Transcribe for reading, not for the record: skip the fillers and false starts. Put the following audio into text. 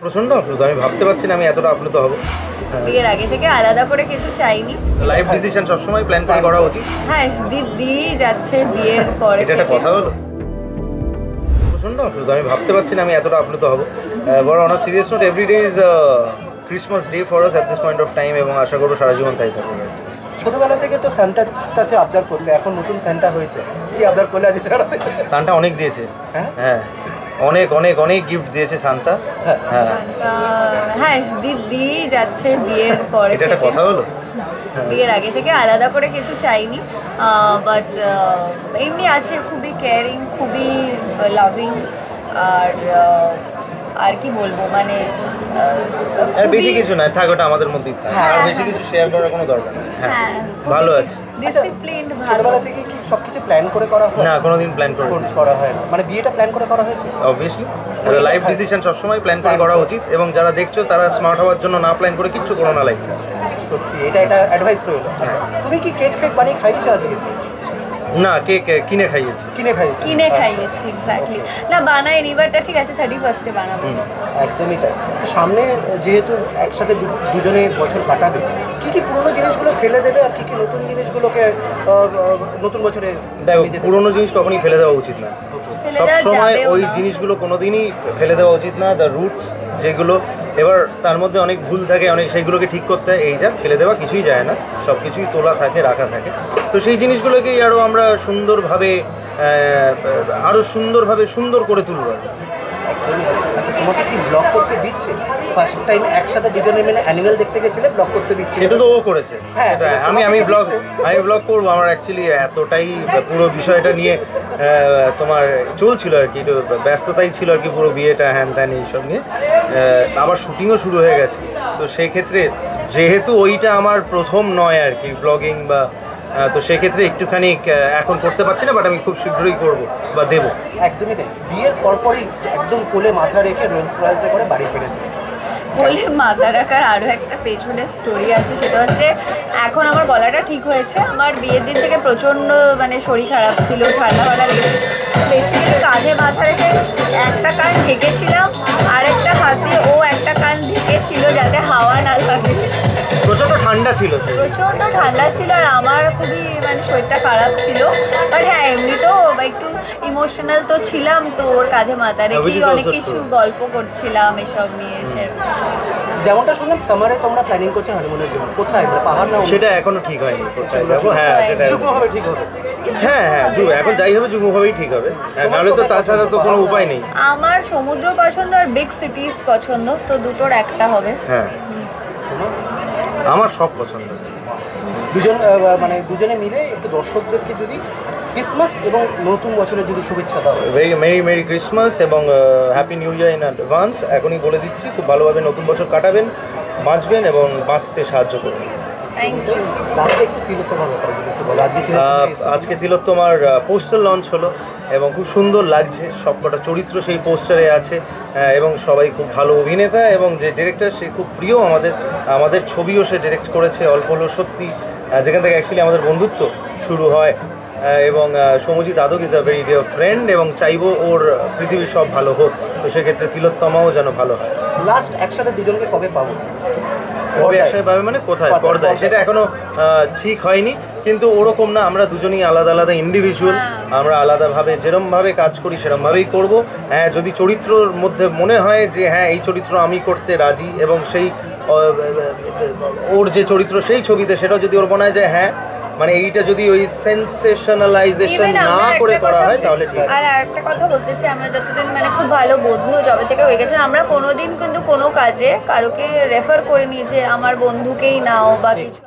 প্রচন্ড আপ্লুত, আমি ভাবতে পারছি না আমি এতটা আপ্লুত হব। বিয়ের আগে থেকে আলাদা করে কিছু চাইনি। লাইফ ডিসিশন সবসময় প্ল্যান করে করা উচিত। হ্যাঁ, দিয়েই যাচ্ছে বিয়ের পরে। এটা একটা কথা হলো। প্রচন্ড আপ্লুত, আমি ভাবতে পারছি না আমি এতটা আপ্লুত হব। বড় on a serious note, every day is Christmas day for us at this point of time, এবং আশা করবো সারা জীবন তাই থাকবে। ছোটবেলা থেকে তো সান্টার কাছে আবদার করলে, এখন নতুন সান্টা হয়েছে, কি আবদার করলে আজ? সান্টা অনেক দিয়েছে, হ্যাঁ অনেক অনেক অনেক গিফট দিয়েছে সান্তা। হ্যাঁ হ্যাঁ, দিয়েই যাচ্ছে বিয়ের পরে। এটা একটা কথা হলো। বিয়ের আগে থেকে আলাদা করে কিছু চাইনি, বাট এমনি আছে, খুবই কেয়ারিং, খুবই লাভিং, আর কি বলবো, মানে বেশি কিছু না, থাক ওটা আমাদের মধ্যেই থাক, আর বেশি কিছু শেয়ার করার কোনো দরকার নেই। হ্যাঁ ভালো আছে, ডিসিপ্লিনড। ছোটবেলা থেকে কি সবকিছু প্ল্যান করে করা হয়? না, কোনোদিন প্ল্যান করা হয় না। মানে বিয়েটা প্ল্যান করে করা হয়েছে? অবভিয়াসলি লাইফ ডিসিশন সবসময় প্ল্যান করে করা উচিত, এবং যারা দেখছো তারা স্মার্ট হওয়ার জন্য না প্ল্যান করে কিচ্ছু করো না লাইফ। সত্যি এটা অ্যাডভাইস রইল। তুমি কি কেক ফেক বানিয়ে খাইয়েছো আজকে? না, কেক কিনে খাইয়েছি। কিনে খাইয়েছি, এক্স্যাক্টলি। না, বানাইনি, বাট ঠিক আছে, 31st বানাবো। একদমই তাই। সামনে যেহেতু একসাথে দুজনে বছর কাটাবে, কি কি পুরোনো জিনিসগুলো ফেলে দেবে আর কি কি নতুন জিনিসগুলোকে নতুন বছরে? দেখো, পুরোনো জিনিস কখনই ফেলে দেওয়া উচিত না, সবসময় ওই জিনিসগুলো কোনোদিনই ফেলে দেওয়া উচিত না। দ্য রুটস যেগুলো, এবার তার মধ্যে অনেক ভুল থাকে, অনেক সেইগুলোকে ঠিক করতে হয়। এই যা ফেলে দেওয়া কিছুই যায় না, সব কিছুই তোলা থাকে, রাখা থাকে। তো সেই জিনিসগুলোকেই আরও আমরা সুন্দরভাবে সুন্দর করে তুলব। আচ্ছা, তোমাকে কি ব্লগ করতে দিচ্ছে? ফার্স্ট টাইম একসাথে দুজনে মিলে অ্যানিমেল দেখতে গেছিলে, ব্লগ করতে দিচ্ছে? সেটা তো ও করেছে। হ্যাঁ, আমি ব্লগ করবো। আমার অ্যাকচুয়ালি এতটাই পুরো বিষয়টা নিয়ে তোমার চলছিল আর কি, একটু ব্যস্ততাই ছিল আর কি, পুরো বিয়েটা হ্যান ত্যান এইসব নিয়ে। আবার শুটিংও শুরু হয়ে গেছে, তো সেক্ষেত্রে যেহেতু ওইটা আমার প্রথম নয় আর কি ব্লগিং, বা তো সেক্ষেত্রে একটুখানি এখন করতে পারছি না, বাট আমি খুব শীঘ্রই করবো বা দেবো। একদমই তাই। বিয়ের পরপরই একদম কোলে মাথা রেখে রোলস রয়েসে করে বাড়ি ফিরেছে। কোলে মাথা রাখার আরও একটা পেছনে স্টোরি আছে, সেটা হচ্ছে এখন আমার গলাটা ঠিক হয়েছে। আমার বিয়ের দিন থেকে প্রচণ্ড মানে শরীর খারাপ ছিল, ঠান্ডা লেগেছে, বেসিক্যালি কাঁধে মাথা রেখে একটা কান ঢেকেছিলাম, আরেকটা হাতে ও একটা কান ঢেকেছিল যাতে হাওয়া না লাগে। প্রচণ্ড ঠান্ডা ছিল, আর আমার খুবই মানে শরীরটা খারাপ ছিল। বাট হ্যাঁ, এমনিতেও একটু ইমোশনাল তো ছিলাম, তো ওর কাঁধে মাথা রেখে অনেক কিছু গল্প করছিলাম এসব নিয়ে। যেমনটা শুনলাম সামারে তোমরা প্ল্যানিং করছো হানিমুনের জন্য, কোথায়? পাহাড় না? সেটা এখনো ঠিক হয়নি কোথায় যাবো। হ্যাঁ, সেটা যুগ্মভাবে ঠিক হবে। হ্যাঁ, এখন যাই হবে যুগ্মভাবেই ঠিক হবে, নাহলে তো তাছাড়া তো কোনো উপায় নেই। আমার সমুদ্র পছন্দ আর বিগ সিটিজ পছন্দ, তো দুটোর একটা হবে। হ্যাঁ, আমার সব পছন্দ। দুজনে মিলে একটু দর্শকদেরকে যদি ক্রিসমাস এবং নতুন বছরের যদি শুভেচ্ছা দাও। মেরি ক্রিসমাস এবং happy new year in advance. এখনই বলে দিচ্ছি, খুব ভালোভাবে নতুন বছর কাটাবেন, বাঁচবেন এবং বাঁচতে সাহায্য করবেন। আজকে তিলোত্তমার পোস্টার লঞ্চ হলো এবং খুব সুন্দর লাগছে, সবকটা চরিত্র সেই পোস্টারে আছে, এবং সবাই খুব ভালো অভিনেতা, এবং যে ডিরেক্টর সে খুব প্রিয় আমাদের ছবিও সে ডিরেক্ট করেছে, অল্প হলো সত্যি, যেখান থেকে অ্যাকচুয়ালি আমাদের বন্ধুত্ব শুরু হয়। এবং Soumyajit Adak is a very dear friend, এবং চাইবো ওর পৃথিবীর সব ভালো হোক, তো সেক্ষেত্রে তিলোত্তমাও যেন ভালো হয়। লাস্ট একসাথে দুজনকে কবে পাবো? কবে একসাথে পাবে মানে কোথায়? পর্দায়, সেটা এখনো ঠিক হয়নি, কিন্তু ওরকম না, আমরা দুজনেই আলাদা আলাদা ইন্ডিভিজুয়াল, আমরা আলাদাভাবে যেরমভাবে কাজ করি সেরমভাবেই করব। হ্যাঁ, যদি চরিত্রর মধ্যে মনে হয় যে হ্যাঁ এই চরিত্র আমি করতে রাজি, এবং সেই ওর যে চরিত্র সেই ছবিতে সেটাও যদি ওর মনে হয় যে হ্যাঁ মানে এইটা যদি ওই সেন্সেশনালাইজেশন না করে করা হয় তাহলে ঠিক আছে। আর একটা কথা বলতে চাই, আমরা যতদিন মানে খুব ভালো বন্ধু যবে থেকে হয়ে গেছে, আমরা কোনোদিন কিন্তু কোনো কাজে কারোকে রেফার করিনি যে আমার বন্ধুকেই নাও বা কিছু।